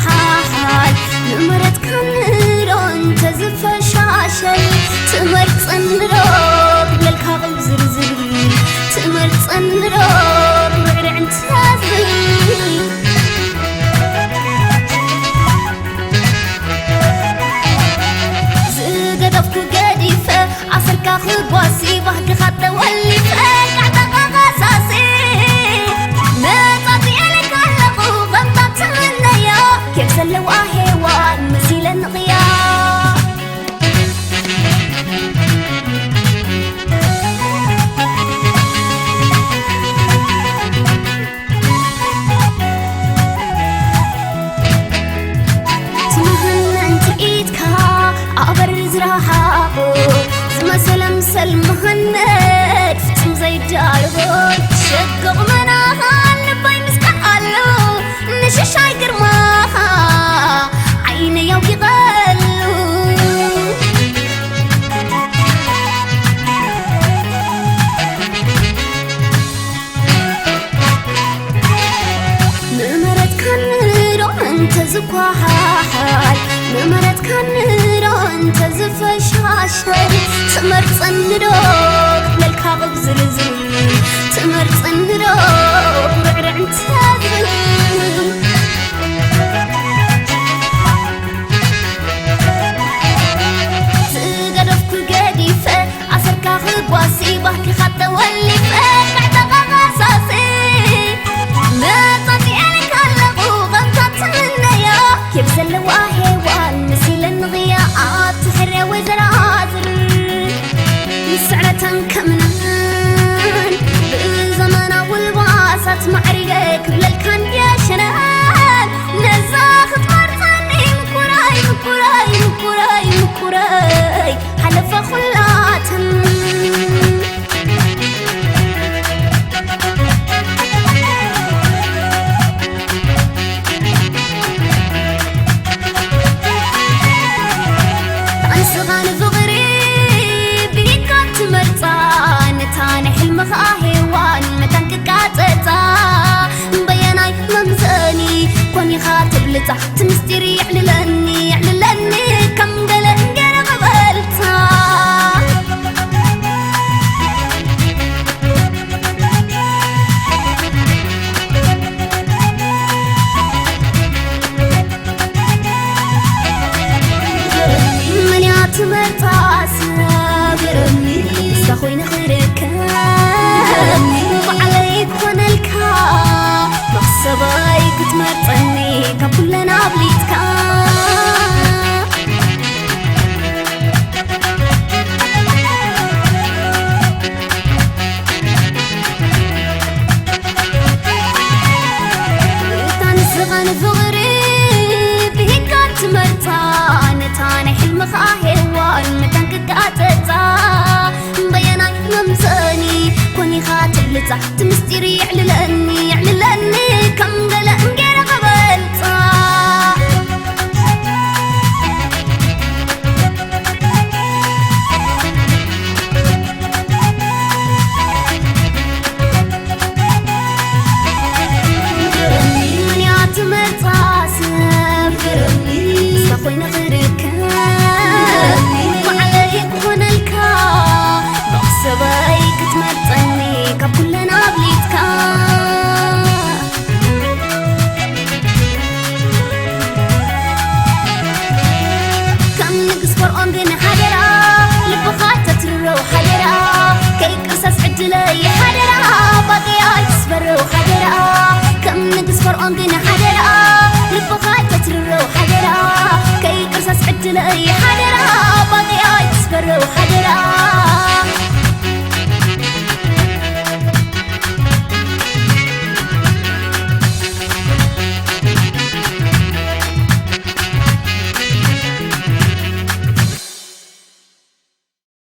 حال نمرت كنرون تزف شاشل تمرت صندروق للكاغب زرزر تمرت صندروق مغرع انتازل زقدفكو قديفة عصركا خبواسي بهك خطة واللفة كيف سلوا هيوان مسيلا غياب تمهن انت ايدكا ابرز راحاقو زما سلام سلمهن فتم زي الجاربون شقق مناها نباي مسكالو نششاي قرماها عيني يوكي غلو نمرت كنرو انت زكواها حال نمرت كنرو انت زفشاشر تمر صندروق للكاغب زرزر تمر صندروق رعرع انتازل بواسي بهك خطة واللي فات بعد غصاصي ما طفي عليك هلقو غمطت منيا كيف سلوا هيوان مسيل النضياءات تحرى وزرازر السعرة كمنان بالزمن والباصات معرقك بلالكان يا شنان نزاخ تمرتني مكوراي مكوراي مكوراي مكوراي حلف خلاتن هيوان متانك قاطتا بيناي ممزاني كوني خاطب لتا تمستري يعللني كم قلنقر قبلتا من يعتمرتا سابرني ساخوين خيرك وعليك وانا الكا مخصباي كنت مرطني كبلنا بليتكا تانسغن فغريب هيك كنت مرطان تاني حلم خاهوان متانك قاتتا بيناي ممزاني كوني خاطب لتا تمستري يعللني كم قلنقر قبلتا من يعتمر تاسف ساخوين غير